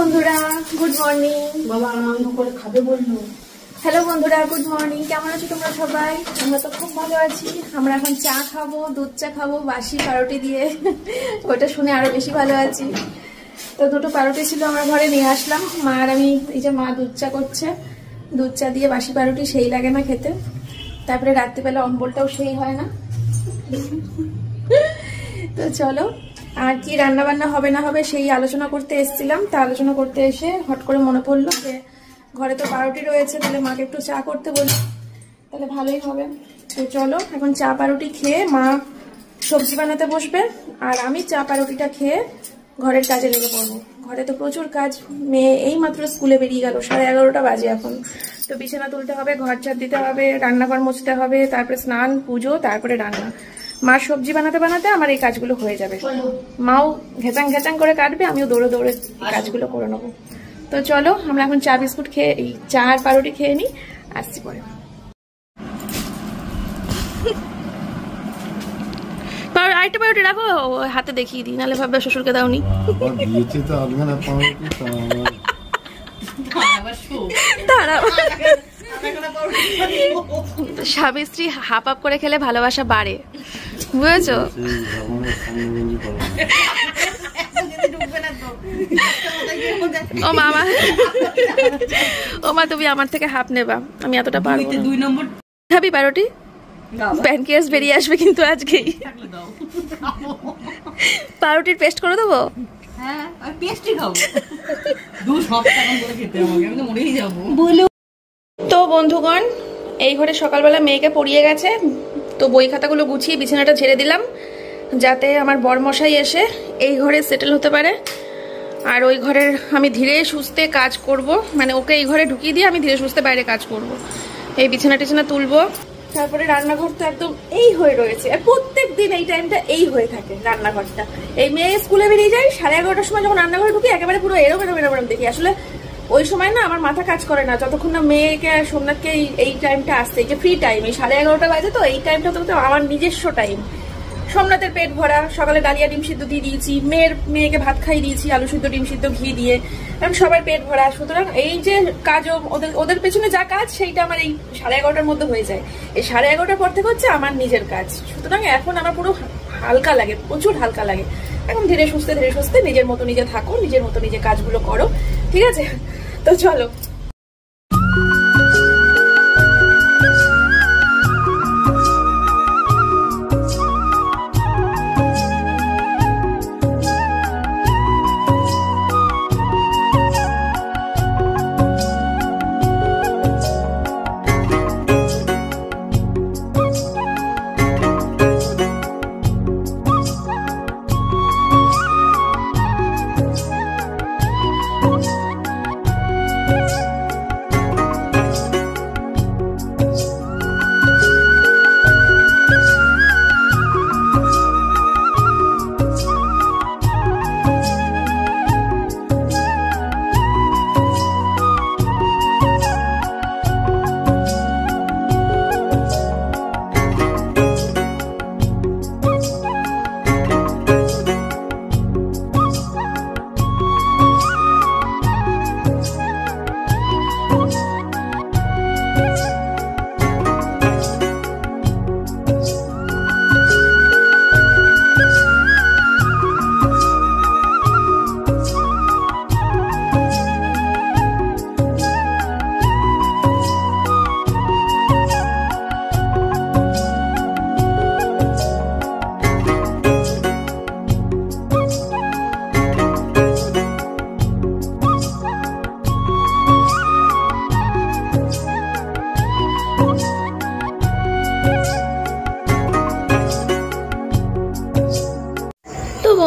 বন্ধুরা, good morning. বাবা আনন্দ করে খাবে বললো। হ্যালো বন্ধুরা, গুড মর্নিং। কেমন আছো তোমরা সবাই? আমরা তো খুব ভালো আছি। আমরা এখন চা খাবো, দুধ চা খাবো বাসি পাউরুটি দিয়ে। ওটা শুনে আরো বেশি ভালো আছি। তো দুটো পাউরুটি ছিল, আমরা ঘরে নিয়ে আসলাম। মা আর আমি, এই যে মা দুধ চা করছে, দুধ চা দিয়ে বাসি পাউরুটি সেই লাগে না খেতে। তারপরে রাত্রিবেলা অম্বলটাও সেই হয় না। তো চলো, আর কি রান্না বান্না হবে না হবে সেই আলোচনা করতে এসেছিলাম। তা আলোচনা করতে এসে হট করে মনে পড়লো যে ঘরে তো পাউরুটি রয়েছে, তাহলে মাকে একটু চা করতে বলি, তাহলে ভালোই হবে। তো চলো, এখন চা পাউরুটি খেয়ে মা সবজি বানাতে বসবে, আর আমি চা পাউরুটিটা খেয়ে ঘরের কাজে লেগে পড়বো। ঘরে তো প্রচুর কাজ, মেয়ে এই মাত্র স্কুলে বেরিয়ে গেল, 11:30 বাজে এখন। তো বিছানা তুলতে হবে, ঘর ঝাড় দিতে হবে, রান্নাঘর মুছতে হবে, তারপরে স্নান, পুজো, তারপরে রান্না। মা সবজি বানাতে বানাতে আমার এই কাজগুলো হয়ে যাবে। মাও ঘেঁচাং ঘেঁচাং করে কাটবে, আমিও দৌড়ে দৌড়ে কাজগুলো করে নেবো। তো চলো, আমরা এখন চা বিস্কুট খেয়ে, এই চা আর পাউরুটি খেয়ে নিই, আসছি পরে। আরেকটা পাউরুটি রাখো, হাতে দেখিয়ে দিই, নাহলে ভাববে শ্বশুরকে দাওনি। স্বামী স্ত্রী হাফ আপ করে খেলে ভালোবাসা বাড়ে, বুঝেছো? ও মা, তুমি আমার থেকে হাফ নেবা, আমি এতটা পারবো না। 2 নম্বর খাবি পাউরুটি? প্যানকেস বেরিয়ে আসবে কিন্তু আজকেই। পাউরুটির পেস্ট করে দেবো। হ্যাঁ, আমি পেস্টই খাবো। তো বন্ধুগণ, এই ঘরে সকালবেলা মেয়েকে পড়িয়ে গেছে, তো বই খাতাগুলো গুছিয়ে বিছানাটা ঝেড়ে দিলাম, যাতে আমার বরমশাই এসে এই ঘরে সেটেল হতে পারে। আর ওই ঘরের আমি ধীরে সুস্থে কাজ করব, মানে ওকে এই ঘরে ঢুকিয়ে দিয়ে আমি ধীরে সুস্থে বাইরে কাজ করব। এই বিছানা টিছানা তুলবো, তারপরে রান্নাঘর তো একদম এই হয়ে রয়েছে, আর প্রত্যেক দিন এই টাইমটা এই হয়ে থাকে রান্নাঘরটা। এই মেয়ে স্কুলে বেরিয়ে যায়, 11:30টার সময় যখন রান্নাঘরে ঢুকি একেবারে পুরো এরম দেখি। আসলে ওই সময় না আমার মাথা কাজ করে না, যতক্ষণ না মেয়েকে আর সোমনাথকে এই টাইমটা আসছে, এই যে ফ্রি টাইম, এই 11:30 বাজে, তো এই টাইমটা তো আমার নিজস্ব টাইম। সোমনাথের পেট ভরা, সকালে ডালিয়া ডিম সিদ্ধ দিয়ে দিয়েছি, মেয়েকে ভাত খাইয়ে দিয়েছি আলু সিদ্ধ ডিম সিদ্ধ ঘি দিয়ে, কারণ সবার পেট ভরা। সুতরাং এই যে কাজ, ওদের পেছনে যা কাজ সেইটা আমার এই 11:30টার মধ্যে হয়ে যায়। এই 11:30টার পর থেকে হচ্ছে আমার নিজের কাজ। সুতরাং এখন আমার পুরো হালকা লাগে, প্রচুর হালকা লাগে। এখন ধীরে সুস্থে নিজের মতো নিজে থাকো, নিজের মতো নিজে কাজগুলো করো, ঠিক আছে? তো চলো।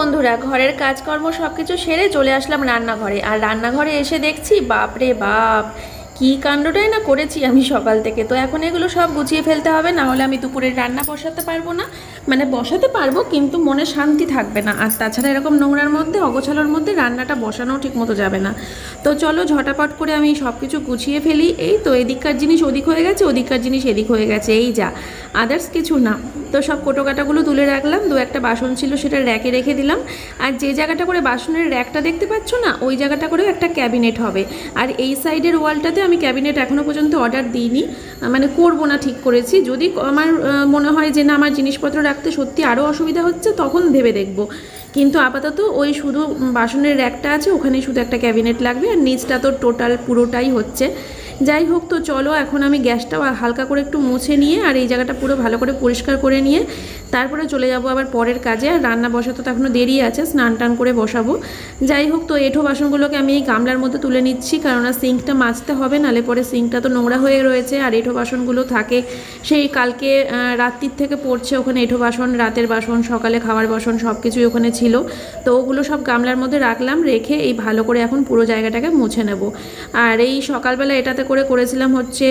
বন্ধুরা, ঘরের কাজকর্ম সবকিছু সেরে চলে আসলাম রান্নাঘরে। আর রান্নাঘরে এসে দেখছি, বাপরে বাপ, কি কাণ্ডটাই না করেছি আমি সকাল থেকে। তো এখন এগুলো সব গুছিয়ে ফেলতে হবে, না হলে আমি দুপুরের রান্না বসাতে পারবো না। মানে বসাতে পারবো কিন্তু মনে শান্তি থাকবে না। আর তাছাড়া এরকম নোংরার মধ্যে, অগোছালোর মধ্যে রান্নাটা বসানোও ঠিক মতো যাবে না। তো চলো ঝটাপট করে আমি সব কিছু গুছিয়ে ফেলি। এই তো এদিককার জিনিস ওদিক হয়ে গেছে, ওদিককার জিনিস এদিক হয়ে গেছে, এই যা, আদার্স কিছু না। তো সব কোটোকাটাগুলো তুলে রাখলাম, দু একটা বাসন ছিল সেটা র্যাকে রেখে দিলাম। আর যে জায়গাটা করে বাসনের র্যাকটা দেখতে পাচ্ছ না, ওই জায়গাটা করেও একটা ক্যাবিনেট হবে। আর এই সাইডের ওয়ালটাতে আমি ক্যাবিনেট এখনও পর্যন্ত অর্ডার দিইনি, মানে করব না ঠিক করেছি। যদি আমার মনে হয় যে না আমার জিনিসপত্র রাখতে সত্যি আরও অসুবিধা হচ্ছে, তখন ভেবে দেখব। কিন্তু আপাতত ওই শুধু বাসনের র্যাকটা আছে, ওখানে শুধু একটা ক্যাবিনেট লাগবে। আর নিচটা তো টোটাল পুরোটাই হচ্ছে। যাই হোক, তো চলো এখন আমি গ্যাসটাও হালকা করে একটু মুছে নিয়ে আর এই জায়গাটা পুরো ভালো করে পরিষ্কার করে নিয়ে তারপরে চলে যাব আবার পরের কাজে। আর রান্না বসাতে তো এখনও দেরি আছে, স্নান টান করে বসাবো। যাই হোক, তো এঁঠো বাসনগুলোকে আমি এই গামলার মধ্যে তুলে নিচ্ছি, কেননা সিঙ্কটা মাজতে হবে, নালে পরে সিঙ্কটা তো নোংরা হয়ে রয়েছে। আর এঁঠো বাসনগুলো থাকে সেই কালকে রাত্রির থেকে পড়ছে ওখানে এঁঠো বাসন, রাতের বাসন, সকালে খাওয়ার বাসন সব কিছুই ওখানে ছিল। তো ওগুলো সব গামলার মধ্যে রাখলাম, রেখে এই ভালো করে এখন পুরো জায়গাটাকে মুছে নেব। আর এই সকালবেলা এটাতে করেছিলাম হচ্ছে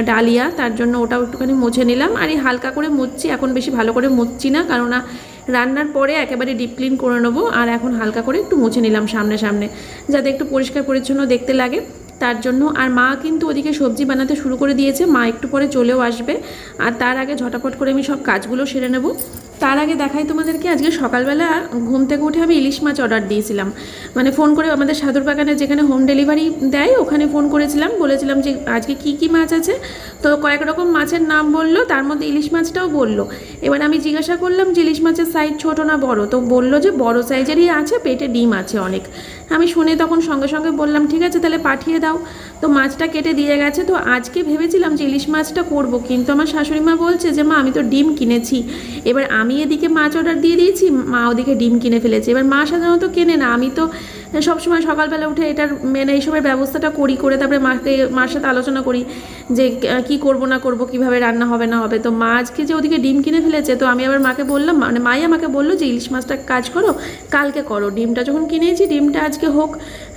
ডালিয়া, তার জন্য ওটাও একটুখানি মুছে নিলাম। আর এই হালকা করে মুছছি, এখন বেশি ভালো করে মুছছি না, কেননা রান্নার পরে একেবারে ডিপ ক্লিন করে নেবো। আর এখন হালকা করে একটু মুছে নিলাম সামনে সামনে, যাতে একটু পরিষ্কার পরিচ্ছন্ন দেখতে লাগে, তার জন্য। আর মা কিন্তু ওদিকে সবজি বানাতে শুরু করে দিয়েছে, মা একটু পরে চলেও আসবে। আর তার আগে ঝটাপট করে আমি সব কাজগুলো সেরে নেব। তার আগে দেখাই তোমাদেরকে, আজকে সকালবেলা ঘুম থেকে উঠে আমি ইলিশ মাছ অর্ডার দিয়েছিলাম। মানে ফোন করে আমাদের সাধুর বাগানে যেখানে হোম ডেলিভারি দেয় ওখানে ফোন করেছিলাম, বলেছিলাম যে আজকে কি কি মাছ আছে। তো কয়েক রকম মাছের নাম বললো, তার মধ্যে ইলিশ মাছটাও বললো। এবার আমি জিজ্ঞাসা করলাম যে ইলিশ মাছের সাইজ ছোটো না বড়, তো বললো যে বড় সাইজেরই আছে, পেটে ডিম আছে অনেক। আমি শুনে তখন সঙ্গে সঙ্গে বললাম ঠিক আছে তাহলে পাঠিয়ে দাও। তো মাছটা কেটে দিয়ে গেছে। তো আজকে ভেবেছিলাম যে ইলিশ মাছটা করব, কিন্তু আমার শাশুড়ি মা বলছে যে মা আমি তো ডিম কিনেছি। এবার আমি এদিকে মাছ অর্ডার দিয়ে দিয়েছি, মা ওদিকে ডিম কিনে ফেলেছে। এবার মা সাধারণত কেনে না, আমি তো সবসময় সকালবেলা উঠে এটার মানে এইসবের ব্যবস্থাটা করে তারপরে মার সাথে আলোচনা করি যে কি করব না করব, কিভাবে রান্না হবে না হবে। তো মা আজকে যে ওদিকে ডিম কিনে ফেলেছে, তো আমি আবার মাকে বললাম, মানে মাই আমাকে বললো যে ইলিশ মাছটা কাজ করো, কালকে করো, ডিমটা যখন কিনেছি ডিমটা আজকে হোক।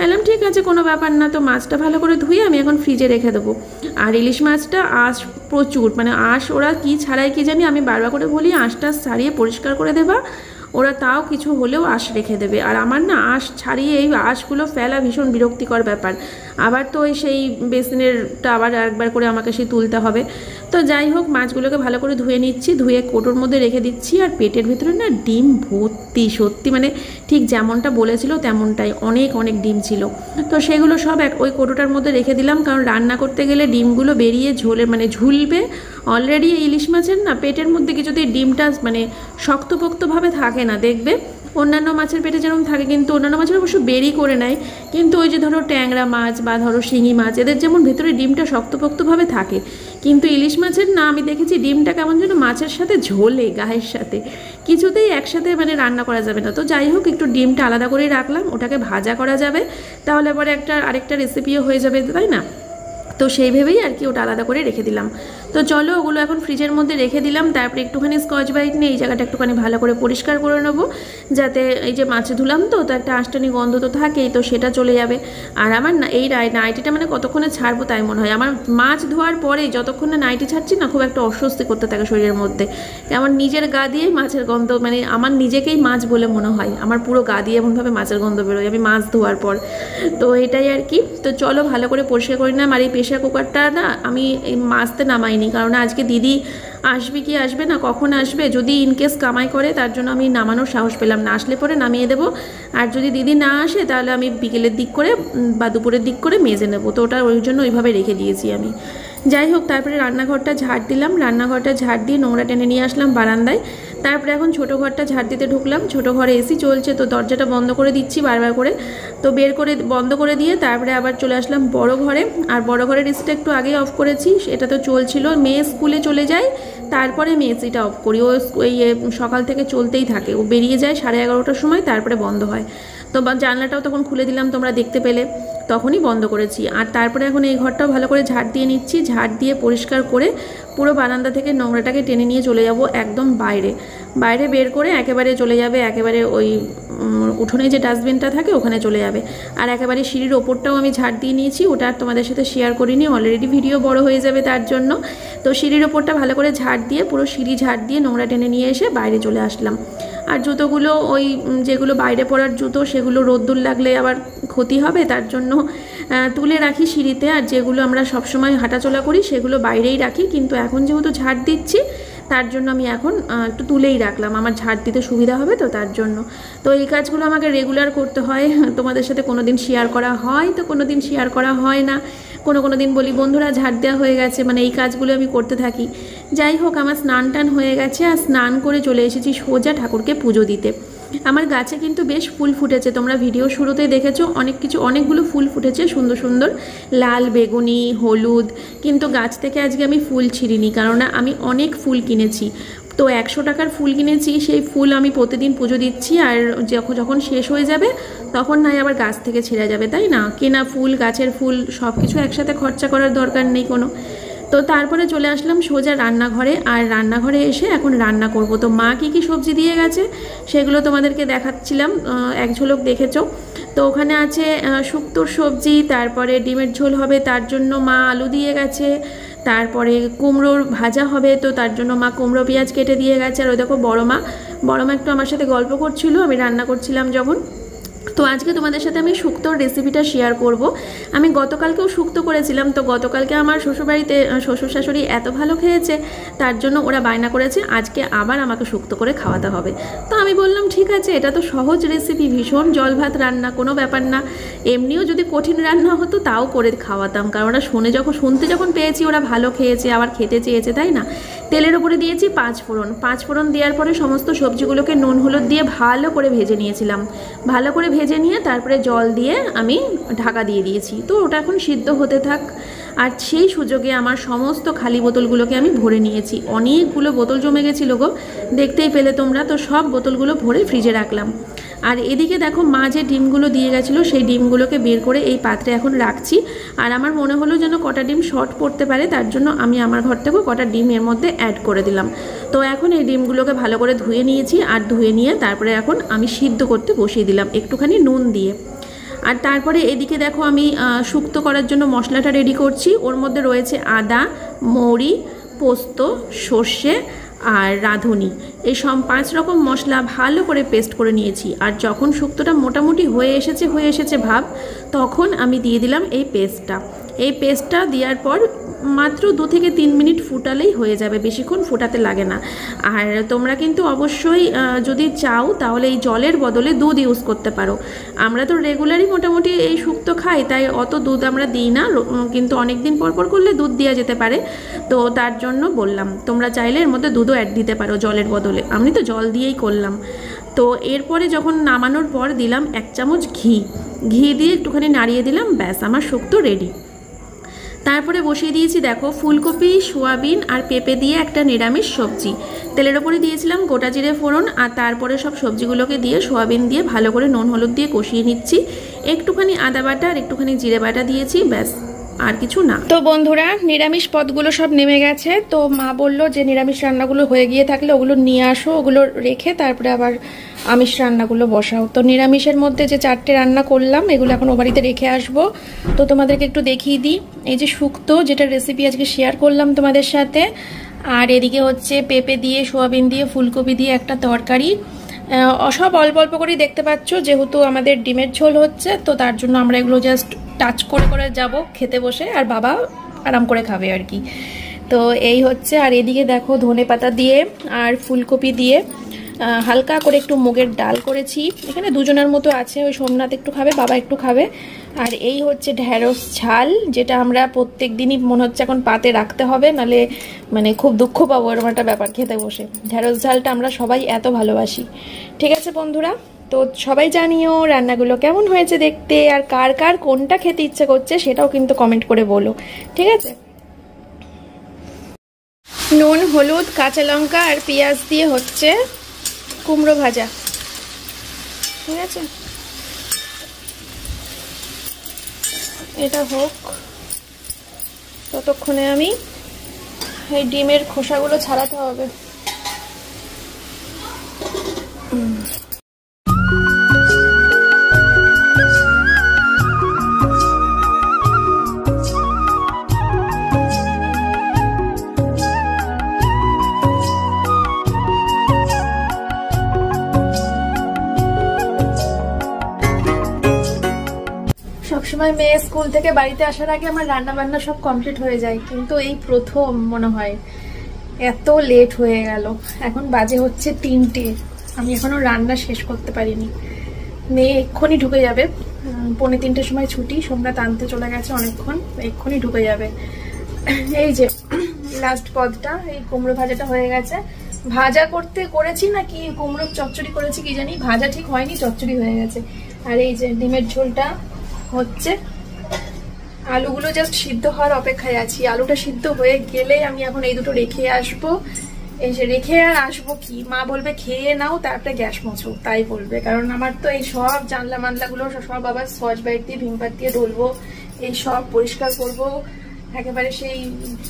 এলাম ঠিক আছে, কোনো ব্যাপার না। তো মাছটা ভালো করে ধুয়ে আমি এখন ফ্রিজে রেখে দেবো। আর ইলিশ মাছটা আঁশ প্রচুর, মানে আঁশ ওরা কি ছাড়াই কি জানি, আমি বারবার করে বলি আঁশটা ছাড়িয়ে পরিষ্কার করে দেবা, ওরা তাও কিছু হলেও আঁশ রেখে দেবে। আর আমার না আঁশ ছাড়িয়ে এই আঁশগুলো ফেলা ভীষণ বিরক্তিকর ব্যাপার। আবার তো ওই সেই বেসিনেরটা আবার একবার করে আমাকে সেই তুলতে হবে। তো যাই হোক, মাছগুলোকে ভালো করে ধুয়ে নিচ্ছি, ধুয়ে কোটোর মধ্যে রেখে দিচ্ছি। আর পেটের ভিতরে না ডিম ভর্তি, সত্যি মানে ঠিক যেমনটা বলেছিল তেমনটাই, অনেক অনেক ডিম ছিল। তো সেগুলো সব ওই কোটোটার মধ্যে রেখে দিলাম, কারণ রান্না করতে গেলে ডিমগুলো বেরিয়ে মানে ঝুলবে। অলরেডি ইলিশ মাছের না পেটের মধ্যে কিছুতেই ডিমটা মানে শক্তপোক্তভাবে থাকে না, দেখবে অন্যান্য মাছের পেটে যেরকম থাকে, কিন্তু অন্যান্য মাছের অবশ্য বেরি করে নেয়, কিন্তু ওই যে ধরো ট্যাংরা মাছ বা ধরো শিঙি মাছ, এদের যেমন ভেতরে ডিমটা শক্তপোক্তভাবে থাকে, কিন্তু ইলিশ মাছের না আমি দেখেছি ডিমটা কেমন যেন মাছের সাথে ঝোলে, গায়ের সাথে, কিছুতেই একসাথে মানে রান্না করা যাবে না। তো যাই হোক, একটু ডিমটা আলাদা করেই রাখলাম, ওটাকে ভাজা করা যাবে, তাহলে পরে আরেকটা রেসিপিও হয়ে যাবে, তাই না? তো সেই ভেবেই আর কি ওটা আলাদা করে রেখে দিলাম। তো চলো ওগুলো এখন ফ্রিজের মধ্যে রেখে দিলাম। তারপরে একটুখানি স্কচ ব্রাইট নিয়ে এই জায়গাটা একটুখানি ভালো করে পরিষ্কার করে নেবো, যাতে এই যে মাছে ধুলাম তো একটা আঁশটানি গন্ধ তো থাকেই, তো সেটা চলে যাবে। আর আমার না এই নাইটিটা মানে কতক্ষণে ছাড়বো তাই মনে হয়। আমার মাছ ধোয়ার পরে যতক্ষণ না নাইটি ছাড়ছি না, খুব একটা অস্বস্তি করতে থাকে শরীরের মধ্যে, কেমন নিজের গা দিয়ে মাছের গন্ধ, মানে আমার নিজেকেই মাছ বলে মনে হয়, আমার পুরো গা দিয়ে এমনভাবে মাছের গন্ধ বেরোয় আমি মাছ ধোয়ার পর। তো এটাই আর কি। তো চলো ভালো করে পরিষ্কার করি না। আর এই প্রেশার কুকারটা না আমি এই মাছতে নামাইনি, কারণ আজকে দিদি আসবে কি আসবে না, কখন আসবে, যদি ইনকেস কামাই করে তার জন্য আমি নামানোর সাহস পেলাম না। আসলে পরে নামিয়ে দেবো, আর যদি দিদি না আসে তাহলে আমি বিকেলের দিক করে বা দুপুরের দিক করে মেজে নেবো। তো ওটা ওই জন্য ওইভাবে রেখে দিয়েছি আমি। যাই হোক, তারপরে রান্নাঘরটা ঝাড় দিলাম, রান্নাঘরটা ঝাড় দিয়ে নোংরা টেনে নিয়ে আসলাম বারান্দায়। তারপরে এখন ছোটো ঘরটা ঝাড় দিতে ঢুকলাম। ছোটো ঘরে এসি চলছে, তো দরজাটা বন্ধ করে দিচ্ছি বারবার করে, তো বের করে বন্ধ করে দিয়ে তারপরে আবার চলে আসলাম বড় ঘরে। আর বড় ঘরের এসিটা একটু আগেই অফ করেছি, এটা তো চলছিল, মেয়ে স্কুলে চলে যায় তারপরে আমি এসিটা অফ করি। ও ওই সকাল থেকে চলতেই থাকে, ও বেরিয়ে যায় 11:30টার সময়, তারপরে বন্ধ হয়। তো জানলাটাও তখন খুলে দিলাম, তোমরা দেখতে পেলে। তখনই বন্ধ করেছি। আর তারপরে এখন এই ঘরটাও ভালো করে ঝাড় দিয়ে নিচ্ছি, ঝাড় দিয়ে পরিষ্কার করে পুরো বারান্দা থেকে নোংরাটাকে টেনে নিয়ে চলে যাব একদম বাইরে বের করে একেবারে চলে যাবে, একেবারে ওই উঠোনে যে ডাস্টবিনটা থাকে ওখানে চলে যাবে। আর একেবারে সিঁড়ির ওপরটাও আমি ঝাড় দিয়ে নিয়েছি, ওটা আর তোমাদের সাথে শেয়ার করিনি, অলরেডি ভিডিও বড় হয়ে যাবে তার জন্য। তো সিঁড়ির ওপরটা ভালো করে ঝাড় দিয়ে পুরো সিঁড়ি ঝাড় দিয়ে নোংরা টেনে নিয়ে এসে বাইরে চলে আসলাম। আর জুতোগুলো ওই যেগুলো বাইরে পরার জুতো সেগুলো রোদ্দুর লাগলে আবার ক্ষতি হবে, তার জন্য তুলে রাখি সিঁড়িতে। আর যেগুলো আমরা সবসময় হাঁটাচলা করি সেগুলো বাইরেই রাখি, কিন্তু এখন যেহেতু ঝাড় দিচ্ছি তার জন্য আমি এখন একটু তুলেই রাখলাম, আমার ঝাড় দিতে সুবিধা হবে তো তার জন্য। তো এই কাজগুলো আমাকে রেগুলার করতে হয়, তোমাদের সাথে কোনো দিন শেয়ার করা হয় তো কোনো দিন শেয়ার করা হয় না, কোনো দিন বলি বন্ধুরা ঝাড় দেওয়া হয়ে গেছে, মানে এই কাজগুলো আমি করতে থাকি। যাই হোক, আমার স্নান টান হয়ে গেছে আর স্নান করে চলে এসেছি সোজা ঠাকুরকে পুজো দিতে। আমার গাছে কিন্তু বেশ ফুল ফুটেছে, তোমরা ভিডিও শুরুতে দেখেছো অনেকগুলো ফুল ফুটেছে, সুন্দর সুন্দর লাল, বেগুনি, হলুদ। কিন্তু গাছ থেকে আজকে আমি ফুল ছিঁড়িনি, কারণ আমি অনেক ফুল কিনেছি। তো 100 টাকার ফুল কিনেছি, সেই ফুল আমি প্রতিদিন পুজো দিচ্ছি, আর যখন শেষ হয়ে যাবে তখন নাই আবার গাছ থেকে ছেঁড়া যাবে, তাই না? কেনা ফুল, গাছের ফুল সব কিছু একসাথে খরচা করার দরকার নেই কোনো। তো তারপরে চলে আসলাম সোজা রান্নাঘরে, আর রান্নাঘরে এসে এখন রান্না করব। তো মা কী সবজি দিয়ে গেছে সেগুলো তোমাদেরকে দেখাচ্ছিলাম, এক ঝলক দেখেছো। তো ওখানে আছে শুক্তোর সবজি, তারপরে ডিমের ঝোল হবে তার জন্য মা আলু দিয়ে গেছে, তারপরে কুমড়োর ভাজা হবে তো তার জন্য মা কুমড়ো পেঁয়াজ কেটে দিয়ে গেছে। আর ওই দেখো বড় মা একটু আমার সাথে গল্প করছিল আমি রান্না করছিলাম যখন। তো আজকে তোমাদের সাথে আমি শুক্তোর রেসিপিটা শেয়ার করব। আমি গতকালকেও শুক্তো করেছিলাম, তো গতকালকে আমার শ্বশুরবাড়িতে শ্বশুর শাশুড়ি এত ভালো খেয়েছে তার জন্য ওরা বায়না করেছে আজকে আবার আমাকে শুক্তো করে খাওয়াতে হবে। তো আমি বললাম ঠিক আছে, এটা তো সহজ রেসিপি, ভীষণ জল ভাত রান্না, কোনো ব্যাপার না। এমনিও যদি কঠিন রান্না হতো তাও করে খাওয়াতাম, কারণ ওরা শুনতে যখন পেয়েছি ওরা ভালো খেয়েছে, আবার খেতে চেয়েছে, তাই না? তেলের উপরে দিয়েছি 5 ফোড়ন দেওয়ার পরে সমস্ত সবজিগুলোকে নুন হলুদ দিয়ে ভালো করে ভেজে নিয়েছিলাম। ভালো করে ভেজে নিয়ে তারপরে জল দিয়ে আমি ঢাকা দিয়ে দিয়েছি। তো ওটা এখন সিদ্ধ হতে থাক। আর সেই সুযোগে আমার সমস্ত খালি বোতলগুলোকে আমি ভরে নিয়েছি, অনেকগুলো বোতল জমে গেছিলো গো, দেখতেই পেলে তোমরা। তো সব বোতলগুলো ভরে ফ্রিজে রাখলাম। আর এদিকে দেখো মা যে ডিমগুলো দিয়ে গেছিলো সেই ডিমগুলোকে বের করে এই পাত্রে এখন রাখছি। আর আমার মনে হলো যেন কটা ডিম শর্ট পড়তে পারে, তার জন্য আমি আমার ঘর থেকেও কটা ডিম এর মধ্যে অ্যাড করে দিলাম। তো এখন এই ডিমগুলোকে ভালো করে ধুয়ে নিয়েছি, আর ধুয়ে নিয়ে তারপরে এখন আমি সিদ্ধ করতে বসিয়ে দিলাম একটুখানি নুন দিয়ে। আর তারপরে এদিকে দেখো আমি শুক্তো করার জন্য মশলাটা রেডি করছি। ওর মধ্যে রয়েছে আদা, মৌরি, পোস্ত, সর্ষে আর রাঁধুনি, এই সব 5 রকম মশলা ভালো করে পেস্ট করে নিয়েছি। আর যখন শুক্তোটা মোটামুটি হয়ে এসেছে ভাব, তখন আমি দিয়ে দিলাম এই পেস্টটা দেওয়ার পর মাত্র 2 থেকে 3 মিনিট ফুটালেই হয়ে যাবে, বেশিক্ষণ ফোটাতে লাগে না। আর তোমরা কিন্তু অবশ্যই যদি চাও তাহলে এই জলের বদলে দুধ ইউজ করতে পারো। আমরা তো রেগুলারই মোটামুটি এই শুক্তো খাই, তাই অত দুধ আমরা দিই না, কিন্তু অনেক দিন পর করলে দুধ দেওয়া যেতে পারে। তো তার জন্য বললাম, তোমরা চাইলে এর মধ্যে দুধও অ্যাড দিতে পারো জলের বদলে, আমি তো জল দিয়েই করলাম। তো এরপরে যখন নামানোর পর দিলাম 1 চামচ ঘি দিয়ে একটুখানি নাড়িয়ে দিলাম, ব্যাস আমার শুক্তো রেডি। তারপরে বসিয়ে দিয়েছি দেখো ফুলকপি, সোয়াবিন আর পেঁপে দিয়ে একটা নিরামিষ সবজি। তেলের ওপরে দিয়েছিলাম গোটা জিরে ফোড়ন, আর তারপরে সব সবজিগুলোকে দিয়ে সোয়াবিন দিয়ে ভালো করে নুন হলুদ দিয়ে কষিয়ে নিচ্ছি। একটুখানি আদা বাটা আর একটুখানি জিরে বাটা দিয়েছি, ব্যাস, আর কিছু না। তো বন্ধুরা, নিরামিষ পদগুলো সব নেমে গেছে। তো মা বললো যে নিরামিষ রান্নাগুলো হয়ে গিয়ে থাকলে ওগুলো নিয়ে আসো, ওগুলো রেখে তারপরে আবার আমিষ রান্নাগুলো বসাও। তো নিরামিষের মধ্যে যে 4টে রান্না করলাম এগুলো এখন ও বাড়িতে রেখে আসবো। তো তোমাদেরকে একটু দেখিয়ে দিই, এই যে শুক্তো যেটা রেসিপি আজকে শেয়ার করলাম তোমাদের সাথে, আর এদিকে হচ্ছে পেঁপে দিয়ে, সোয়াবিন দিয়ে, ফুলকপি দিয়ে একটা তরকারি। সব অল্প অল্প করেই দেখতে পাচ্ছ, যেহেতু আমাদের ডিমের ঝোল হচ্ছে তো তার জন্য আমরা এগুলো জাস্ট টাচ করে যাব খেতে বসে, আর বাবা আরাম করে খাবে আর কি। তো এই হচ্ছে। আর এদিকে দেখো ধনেপাতা দিয়ে আর ফুলকপি দিয়ে হালকা করে একটু মুগের ডাল করেছি। এখানে দুজনের মতো আছে, ওই সোমনাথ একটু খাবে, বাবা একটু খাবে। আর এই হচ্ছে ঢ্যাঁড়স ঝাল, যেটা আমরা প্রত্যেক দিনই মনে হচ্ছে এখন পাতে রাখতে হবে, নালে মানে খুব দুঃখ পাবো এরকম একটা ব্যাপার খেতে বসে। ঢ্যাঁড়স ঝালটা আমরা সবাই এত ভালোবাসি। ঠিক আছে বন্ধুরা, তো সবাই জানিও রান্নাগুলো কেমন হয়েছে দেখতে, আর কার কার কোনটা খেতে ইচ্ছে করছে সেটাও কিন্তু কমেন্ট করে বলো, ঠিক আছে? নুন, হলুদ, কাঁচা লঙ্কা আর পেঁয়াজ দিয়ে হচ্ছে কুমড়ো ভাজা, ঠিক আছে? এটা হোক, ততক্ষণে আমি এই ডিমের খোসাগুলো ছাড়াতে হবে। সবসময় মেয়ে স্কুল থেকে বাড়িতে আসার আগে আমার রান্না বান্না সব কমপ্লিট হয়ে যায়, কিন্তু এই প্রথম মনে হয় এত লেট হয়ে গেল। এখন বাজে হচ্ছে 3টে, আমি এখনো রান্না শেষ করতে পারিনি। মেয়ে এক্ষুনি ঢুকে যাবে, 2:45 সময় ছুটি, সোমনাথ আনতে চলে গেছে অনেকক্ষণ, এক্ষুনি ঢুকে যাবে। এই যে লাস্ট পদটা, এই কুমড়ো ভাজাটা হয়ে গেছে। ভাজা করেছি নাকি কুমড়োর চচ্চড়ি করেছি কি জানি, ভাজা ঠিক হয়নি, চচ্চড়ি হয়ে গেছে। আর এই যে ডিমের ঝোলটা হচ্ছে, আলুগুলো জাস্ট সিদ্ধ হওয়ার অপেক্ষায় আছি। আলুটা সিদ্ধ হয়ে গেলে আমি এখন এই দুটো রেখে আসবো। এই যে রেখে আর আসবো কি, মা বলবে খেয়ে নাও তারপরে গ্যাস মোছো, তাই বলবে। কারণ আমার তো এই সব জানলা মানলাগুলো সব আবার স্কচ ব্রাইট দিয়ে ভিমপাত দিয়ে ডলবো, এই সব পরিষ্কার করব, একেবারে সেই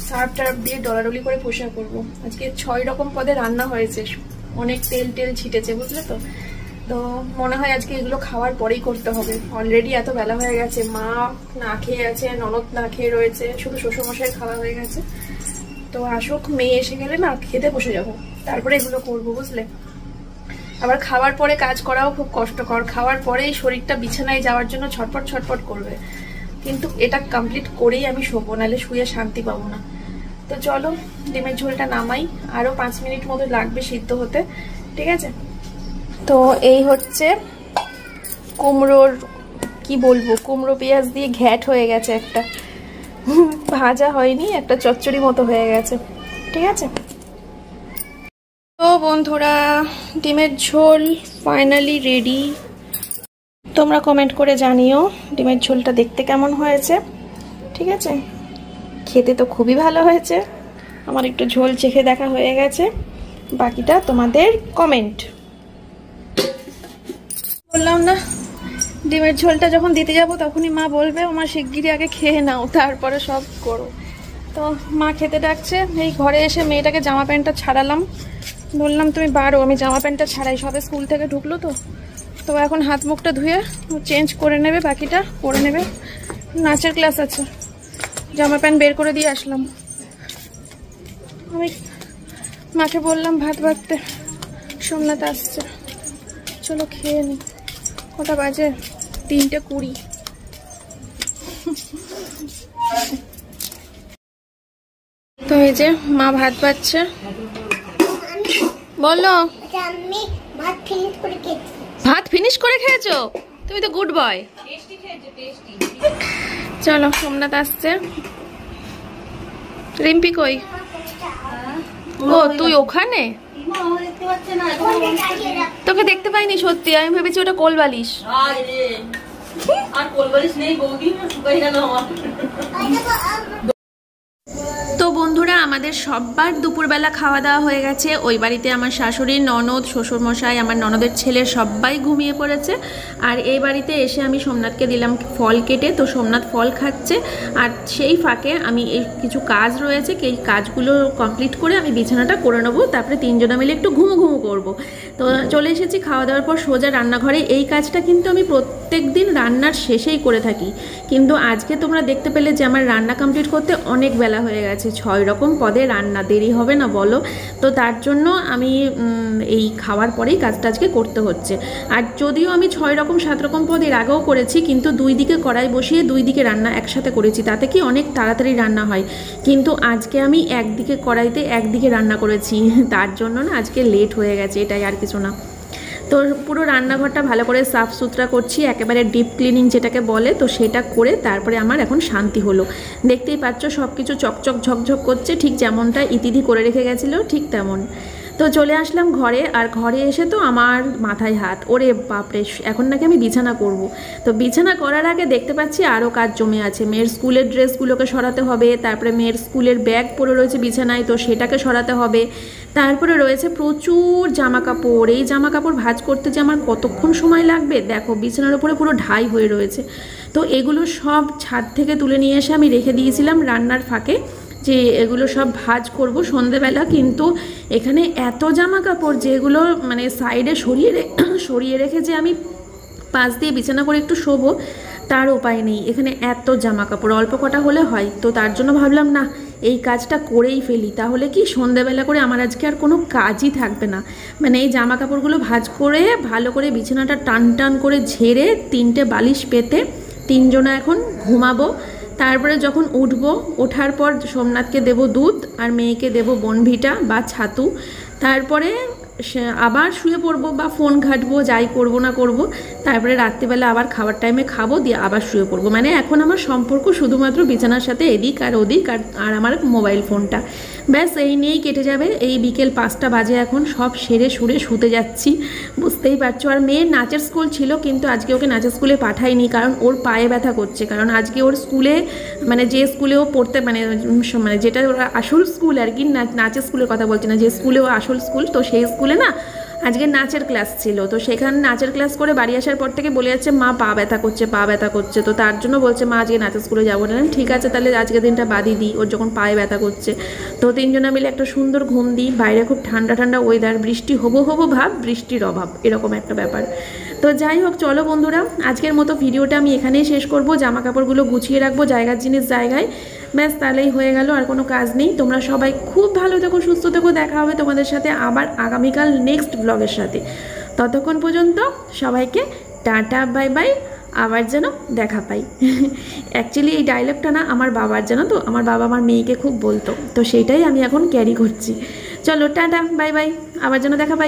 সার্ফ টার্ফ দিয়ে ডলাডলি করে পরিষ্কার করবো। আজকে 6 রকম পদে রান্না হয়েছে, অনেক তেল ছিটেছে, বুঝলে তো। তো মনে হয় আজকে এগুলো খাওয়ার পরেই করতে হবে। অলরেডি এত বেলা হয়ে গেছে, মা না খেয়ে আছে, ননদ না খেয়ে রয়েছে, শুধু শ্বশুরমশাই খাওয়া হয়ে গেছে। তো আসুক, মেয়ে এসে গেলে না খেতে বসে যাবো, তারপরে এগুলো করবো, বুঝলে। আবার খাওয়ার পরে কাজ করাও খুব কষ্টকর, খাওয়ার পরেই শরীরটা বিছানায় যাওয়ার জন্য ছটফট করবে। কিন্তু এটা কমপ্লিট করেই আমি শোবো, নাহলে শুয়ে শান্তি পাবো না। তো চলো ডিমের ঝোলটা নামাই, আরো 5 মিনিট মতো লাগবে সিদ্ধ হতে, ঠিক আছে। তো এই হচ্ছে কুমড়োর, কি বলবো, কুমড়ো পেঁয়াজ দিয়ে ঘ্যাট হয়ে গেছে, একটা ভাজা হয়নি, একটা চচ্চড়ি মতো হয়ে গেছে, ঠিক আছে। তো বন্ধুরা, ডিমের ঝোল ফাইনালি রেডি। তোমরা কমেন্ট করে জানিও ডিমের ঝোলটা দেখতে কেমন হয়েছে, ঠিক আছে। খেতে তো খুবই ভালো হয়েছে, আমার একটু ঝোল চেখে দেখা হয়ে গেছে, বাকিটা তোমাদের কমেন্ট। বললাম না, ডিমের ঝোলটা যখন দিতে যাব তখনই মা বলবে আমার শিগগিরই আগে খেয়ে নাও তারপরে সব করো। তো মা খেতে ডাকছে। এই ঘরে এসে মেয়েটাকে জামা প্যান্টটা ছাড়ালাম, বললাম তুমি বারো, আমি জামা প্যান্টটা ছাড়াই, সবে স্কুল থেকে ঢুকলো তো এখন হাত মুখটা ধুয়ে চেঞ্জ করে নেবে, বাকিটা করে নেবে। নাচের ক্লাস আছে, জামা প্যান্ট বের করে দিয়ে আসলাম। আমি মাকে বললাম ভাত বাড়তে, সোমনাথ আসছে, চলো খেয়ে নি। কটা বাজে? 3:20। তো এই যে মা ভাত পাচ্ছে, বলো। ভাত ফিনিশ করে খেয়েছো তুমি, তো গুড বয়। চলো সোমনাথ আসছে। রিম্পি কই? ও তুই ওখানে? তোকে দেখতে পাইনি সত্যি, আমি ভেবেছি ওটা কোলবালিশ। আর কোলবালিশ নেই বৌদি, শুকাই গেল আমার। তো বন্ধুরা, আমাদের সববার দুপুরবেলা খাওয়া দাওয়া হয়ে গেছে। ওই বাড়িতে আমার শাশুড়ি, ননদ, শ্বশুরমশাই, আমার ননদের ছেলে সবাই ঘুমিয়ে পড়েছে। আর এই বাড়িতে এসে আমি সোমনাথকে দিলাম ফল কেটে, তো সোমনাথ ফল খাচ্ছে। আর সেই ফাঁকে আমি এই কিছু কাজ রয়েছে, এই কাজগুলো কমপ্লিট করে আমি বিছানাটা করে নেবো, তারপরে 3 জনে মিলে একটু ঘুমো করবো। তো চলে এসেছি খাওয়া দাওয়ার পর সোজা রান্নাঘরে। এই কাজটা কিন্তু আমি প্রত্যেক দিন রান্নার শেষেই করে থাকি, কিন্তু আজকে তোমরা দেখতে পেলে যে আমার রান্না কমপ্লিট করতে অনেক বেলা হয়ে গেছে। 6 রকম পদে রান্না, দেরি হবে না বলো? তো তার জন্য আমি এই খাওয়ার পরেই কাজটা আজকে করতে হচ্ছে। আর যদিও আমি 6 রকম 7 রকম পদ এর আগেও করেছি, কিন্তু 2 দিকে কড়াই বসিয়ে 2 দিকে রান্না একসাথে করেছি, তাতে কি অনেক তাড়াতাড়ি রান্না হয়। কিন্তু আজকে আমি একদিকে কড়াইতে একদিকে রান্না করেছি, তার জন্য না আজকে লেট হয়ে গেছে, এটাই আর কিছু না। তো পুরো রান্নাঘরটা ভালো করে সাফ সুতরা করছি, একেবারে ডিপ ক্লিনিং যেটাকে বলে, তো সেটা করে তারপরে আমার এখন শান্তি হলো। দেখতেই পাচ্ছ সব কিছু চকচক ঝকঝক করছে, ঠিক যেমনটা ইতিদি করে রেখে গেছিলো ঠিক তেমন। তো চলে আসলাম ঘরে, আর ঘরে এসে তো আমার মাথায় হাত, ওরে বাপরে, এখন নাকি আমি বিছানা করব। তো বিছানা করার আগে দেখতে পাচ্ছি আরও কাজ জমে আছে। মেয়ের স্কুলের ড্রেসগুলোকে সরাতে হবে, তারপরে মেয়ের স্কুলের ব্যাগ পড়ে রয়েছে বিছানায়, তো সেটাকে সরাতে হবে। তারপরে রয়েছে প্রচুর জামা কাপড়, এই জামা কাপড় ভাঁজ করতে যে আমার কতক্ষণ সময় লাগবে দেখো, বিছানার উপরে পুরো ঢাই হয়ে রয়েছে। তো তো এগুলো সব ছাদ থেকে তুলে নিয়ে এসে আমি রেখে দিয়েছিলাম রান্নার ফাঁকে, যে এগুলো সব ভাঁজ করব সন্ধেবেলা। কিন্তু এখানে এত জামা কাপড় যেগুলো মানে সাইডে সরিয়ে রেখে যে আমি পাশ দিয়ে বিছানা করে একটু শোবো তার উপায় নেই। এখানে এত জামা কাপড়, অল্প কটা হলে হয়, তো তার জন্য ভাবলাম না এই কাজটা করেই ফেলি, তাহলে কি সন্ধেবেলা করে আমার আজকে আর কোনো কাজই থাকবে না। মানে এই জামা কাপড়গুলো ভাঁজ করে ভালো করে বিছানাটা টান টান করে ঝেড়ে 3টে বালিশ পেতে 3 জনা এখন ঘুমাবো। তারপরে যখন উঠবো, ওঠার পর সোমনাথকে দেব দুধ আর মেয়েকে দেব বনভিটা বা ছাতু, তারপরে আবার শুয়ে পড়বো বা ফোন ঘাঁটবো, যাই করবো না করবো। তারপরে রাত্রিবেলা আবার খাবার টাইমে খাবো, দিয়ে আবার শুয়ে পড়বো। মানে এখন আমার সম্পর্ক শুধুমাত্র বিছানার সাথে এদিক আর ওদিক আর আমার মোবাইল ফোনটা, ব্যাস এই নিয়েই কেটে যাবে। এই বিকেল 5টা বাজে এখন, সব সেরে সুরে শুতে যাচ্ছি, বুঝতেই পারছো। আর মেয়ের নাচের স্কুল ছিল, কিন্তু আজকে ওকে নাচের স্কুলে পাঠাইনি, কারণ ওর পায়ে ব্যথা করছে। কারণ আজকে ওর স্কুলে মানে যে স্কুলে ও পড়তে মানে যেটা ওর আসল স্কুল আর কি, নাচের স্কুলের কথা বলছি না, যে স্কুলে ও আসল স্কুল, তো সেই স্কুলে না আজকে নাচের ক্লাস ছিল। তো সেখানে নাচের ক্লাস করে বাড়ি আসার পর থেকে বলে যাচ্ছে মা পা ব্যথা করছে, পা ব্যথা করছে। তো তার জন্য বলছে মা আজকে নাচের স্কুলে যাবো না। ঠিক আছে তাহলে আজকে দিনটা বাদই দিই, ওর যখন পায়ে ব্যথা করছে। তো 3 জনা মিলে একটা সুন্দর ঘুম দিই। বাইরে খুব ঠান্ডা ঠান্ডা ওয়েদার, বৃষ্টি হবো ভাব, বৃষ্টির অভাব, এরকম একটা ব্যাপার। তো যাই হোক, চলো বন্ধুরা, আজকের মতো ভিডিওটা আমি এখানেই শেষ করব। জামা কাপড়গুলো গুছিয়ে রাখবো জায়গার জিনিস জায়গায়, ব্যাস তাহলেই হয়ে গেল, আর কোনো কাজ নেই। তোমরা সবাই খুব ভালো থেকো, সুস্থ থেকো, দেখা হবে তোমাদের সাথে আবার আগামীকাল নেক্সট ব্লগের সাথে। ততক্ষণ পর্যন্ত সবাইকে টাটা বাই বাই, আবার যেন দেখা পাই। অ্যাকচুয়ালি এই ডায়লগটা না আমার বাবার, জানো তো, আমার বাবা আমার মেয়েকে খুব বলতো, তো সেইটাই আমি এখন ক্যারি করছি। চলো টাটা বাই বাই, আবার যেন দেখা পাই।